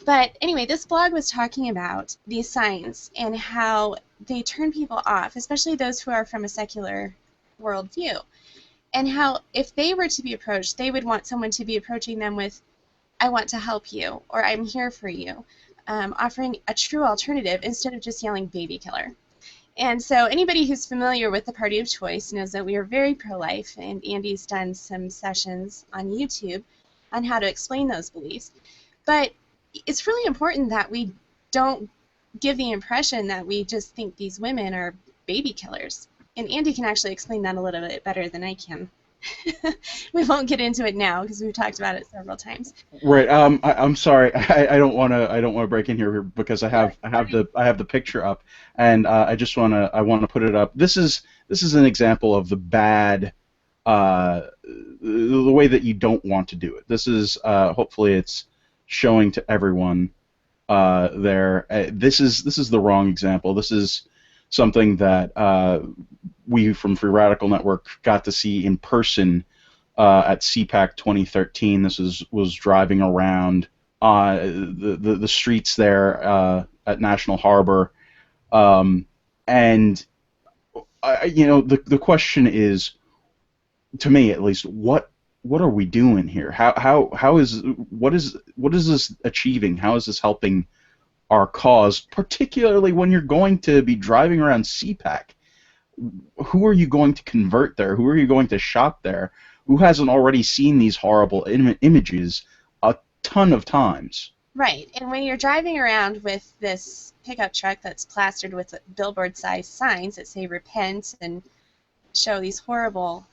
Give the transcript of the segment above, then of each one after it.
But anyway, this blog was talking about these signs and how they turn people off, especially those who are from a secular worldview, and how if they were to be approached, they would want someone to be approaching them with, I want to help you, or I'm here for you, offering a true alternative instead of just yelling baby killer. And so anybody who's familiar with the party of choice knows that we are very pro-life, and Andy's done some sessions on YouTube on how to explain those beliefs. But it's really important that we don't give the impression that we just think these women are baby killers. And Andy can actually explain that a little bit better than I can. We won't get into it now because we've talked about it several times. Right. I'm sorry. I don't want to. I don't want to break in here because I have the picture up, and I want to put it up. This is an example of the bad, the way that you don't want to do it. This is hopefully it's showing to everyone there. This is the wrong example. This is something that we from Free Radical Network got to see in person at CPAC 2013. This was driving around the streets there at National Harbor, and the question is, to me at least, what are we doing here? What is this achieving? How is this helping our cause, particularly when you're going to be driving around CPAC? Who are you going to convert there? Who are you going to shop there? Who hasn't already seen these horrible images a ton of times? Right, and when you're driving around with this pickup truck that's plastered with billboard-sized signs that say repent and show these horrible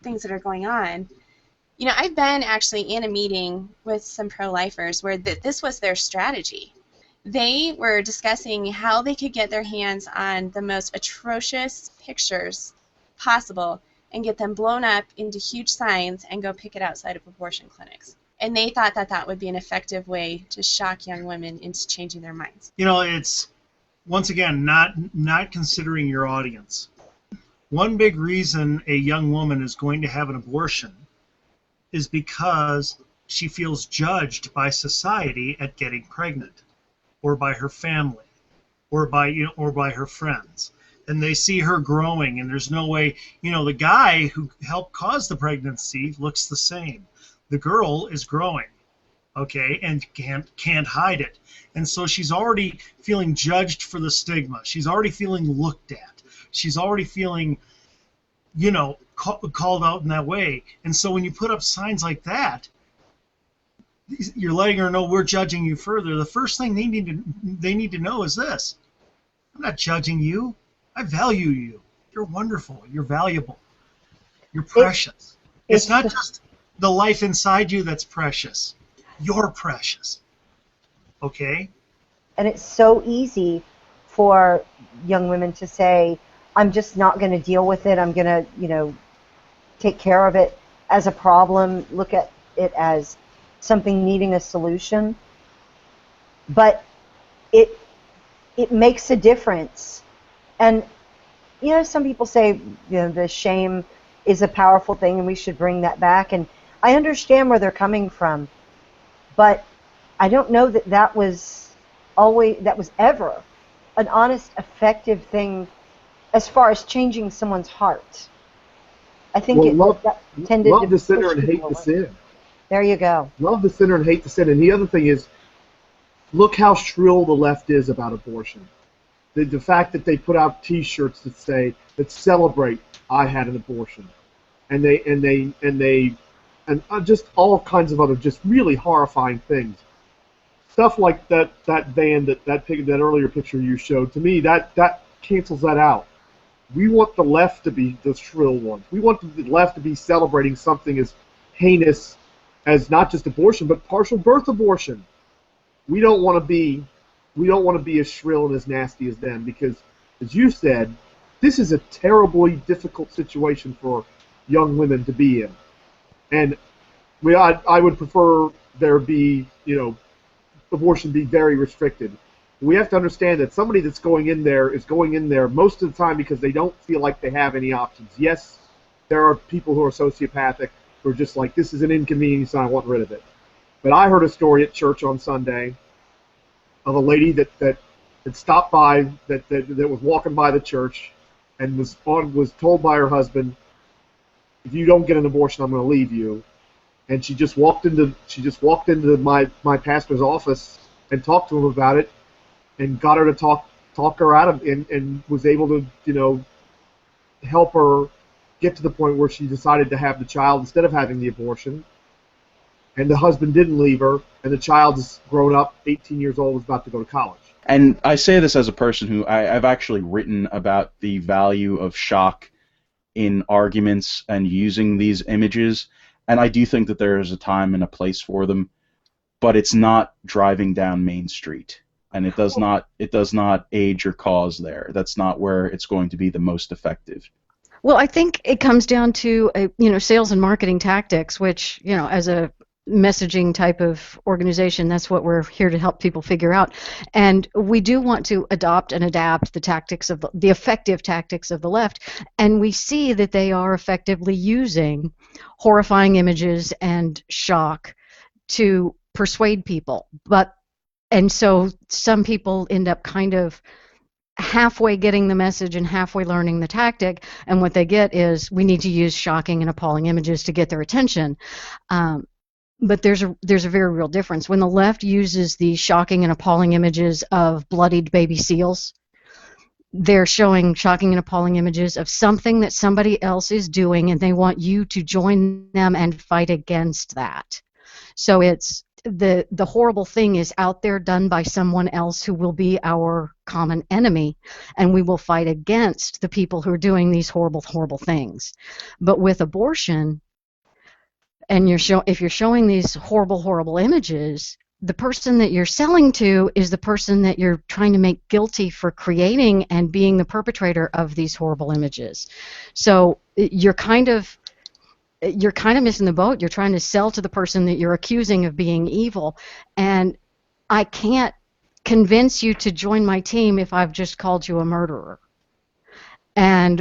things that are going on, I've been actually in a meeting with some pro-lifers where this was their strategy. They were discussing how they could get their hands on the most atrocious pictures possible and get them blown up into huge signs and go pick it outside of abortion clinics. And they thought that that would be an effective way to shock young women into changing their minds. It's, once again, not considering your audience. One big reason a young woman is going to have an abortion is because she feels judged by society at getting pregnant, or by her family, or by her friends. And they see her growing, and there's no way, the guy who helped cause the pregnancy looks the same. The girl is growing, okay, and can't hide it. And so she's already feeling judged for the stigma. She's already feeling looked at. She's already feeling, called out in that way. And so when you put up signs like that, you're letting her know we're judging you further. The first thing they need to know is this: I'm not judging you. I value you. You're wonderful. You're valuable. You're precious. It's not just the life inside you that's precious. You're precious. Okay? And it's so easy for young women to say, I'm just not going to deal with it. I'm going to, take care of it as a problem, look at it as something needing a solution. But it makes a difference. And, some people say, the shame is a powerful thing and we should bring that back. And I understand where they're coming from. But I don't know that was ever an honest, effective thing as far as changing someone's heart. I think love tended to the sinner push and hate people the away. sin. There you go. Love the sinner and hate the sin. And the other thing is, look how shrill the left is about abortion. The fact that they put out T-shirts that celebrate I had an abortion, and just all kinds of other just really horrifying things. Stuff like that van that earlier picture you showed, to me that cancels that out. We want the left to be the shrill ones. We want the left to be celebrating something as heinous as not just abortion, but partial birth abortion. We don't want to be as shrill and as nasty as them, because, as you said, this is a terribly difficult situation for young women to be in. And I would prefer there be, abortion be very restricted. We have to understand that somebody that's going in there is going in there most of the time because they don't feel like they have any options. Yes, there are people who are sociopathic who are just like, this is an inconvenience and I want rid of it. But I heard a story at church on Sunday of a lady that stopped by that was walking by the church and was told by her husband, if you don't get an abortion, I'm going to leave you. And she just walked into my pastor's office and talked to him about it, and got her to talk her out of and was able to help her get to the point where she decided to have the child instead of having the abortion. And the husband didn't leave her, and the child is grown up, 18 years old, is about to go to college. And I say this as a person who I've actually written about the value of shock in arguments and using these images, and I do think that there is a time and a place for them, but it's not driving down Main Street, and it does not aid your cause there. That's not where it's going to be the most effective. Well, I think it comes down to sales and marketing tactics, which as a messaging type of organization, that's what we're here to help people figure out. And we do want to adopt and adapt the tactics of the effective tactics of the left, and we see that they are effectively using horrifying images and shock to persuade people. And so some people end up kind of halfway getting the message and halfway learning the tactic, and what they get is, we need to use shocking and appalling images to get their attention. But there's a very real difference. When the left uses the shocking and appalling images of bloodied baby seals, they're showing shocking and appalling images of something that somebody else is doing, and they want you to join them and fight against that. So it's the horrible thing is out there, done by someone else who will be our common enemy, and we will fight against the people who are doing these horrible, horrible things. But with abortion, and if you're showing these horrible, horrible images, the person that you're selling to is the person that you're trying to make guilty for creating and being the perpetrator of these horrible images. So you're kind of missing the boat. You're trying to sell to the person that you're accusing of being evil, and I can't convince you to join my team if I've just called you a murderer. And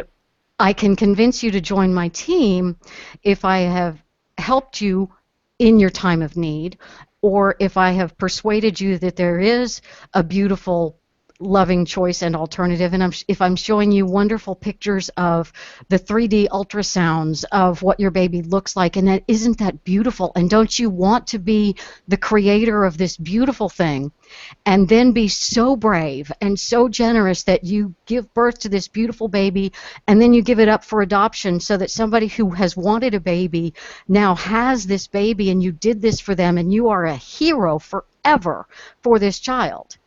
I can convince you to join my team if I have helped you in your time of need, or if I have persuaded you that there is a beautiful, loving choice and alternative, and if I'm showing you wonderful pictures of the 3D ultrasounds of what your baby looks like, and isn't that beautiful, and don't you want to be the creator of this beautiful thing, and then be so brave and so generous that you give birth to this beautiful baby, and then you give it up for adoption so that somebody who has wanted a baby now has this baby, and you did this for them, and you are a hero forever for this child.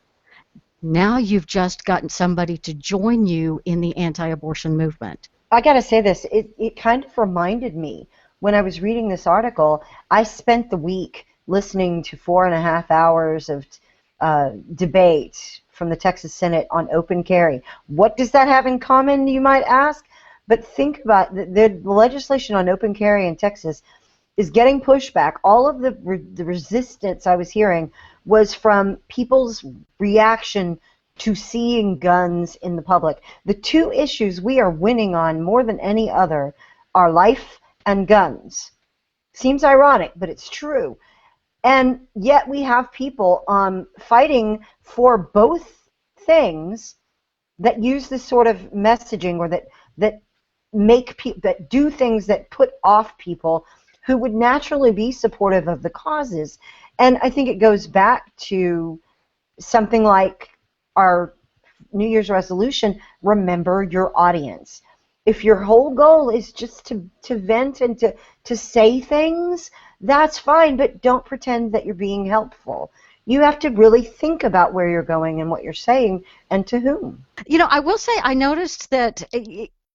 Now you've just gotten somebody to join you in the anti-abortion movement. I got to say this, it kind of reminded me, when I was reading this article, I spent the week listening to 4.5 hours of debate from the Texas Senate on open carry. What does that have in common, you might ask? But think about the legislation on open carry in Texas is getting pushback. All of the resistance I was hearing was from people's reaction to seeing guns in the public. The two issues we are winning on more than any other are life and guns. Seems ironic, but it's true. And yet we have people fighting for both things that use this sort of messaging, or that make people, that do things that put off people who would naturally be supportive of the causes. And I think it goes back to something like our New Year's resolution: remember your audience. If your whole goal is just to vent and to say things, that's fine, but don't pretend that you're being helpful. You have to really think about where you're going and what you're saying and to whom. I will say I noticed that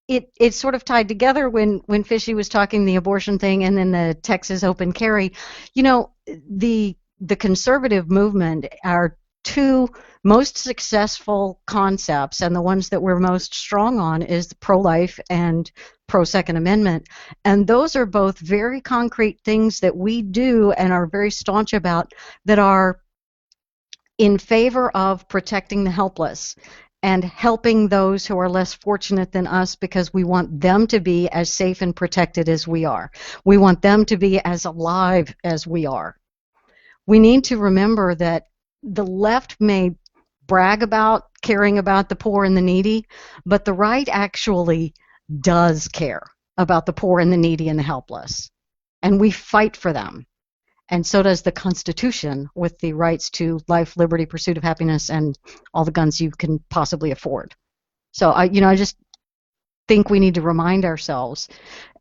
it's sort of tied together when Fishy was talking the abortion thing and then the Texas open carry. The conservative movement, our two most successful concepts, and the ones that we're most strong on, is the pro-life and pro-Second Amendment. And those are both very concrete things that we do and are very staunch about, that are in favor of protecting the helpless and helping those who are less fortunate than us, because we want them to be as safe and protected as we are. We want them to be as alive as we are. We need to remember that the left may brag about caring about the poor and the needy, but the right actually does care about the poor and the needy and the helpless. And we fight for them. And so does the Constitution, with the rights to life, liberty, pursuit of happiness, and all the guns you can possibly afford. So I just think we need to remind ourselves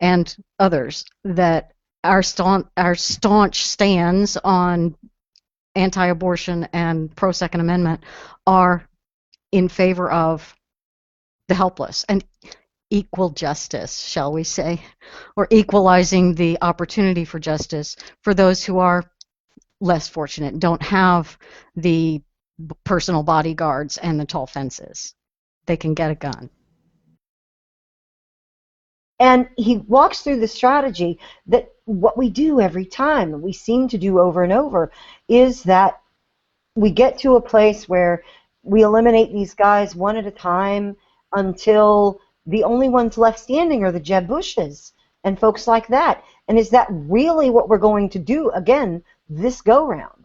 and others that our staunch stands on anti-abortion and pro-Second Amendment are in favor of the helpless and equal justice, shall we say, or equalizing the opportunity for justice for those who are less fortunate, don't have the personal bodyguards and the tall fences. They can get a gun. And he walks through the strategy that what we do every time, and we seem to do over and over, is that we get to a place where we eliminate these guys one at a time until the only ones left standing are the Jeb Bushes and folks like that. And is that really what we're going to do again this go-round?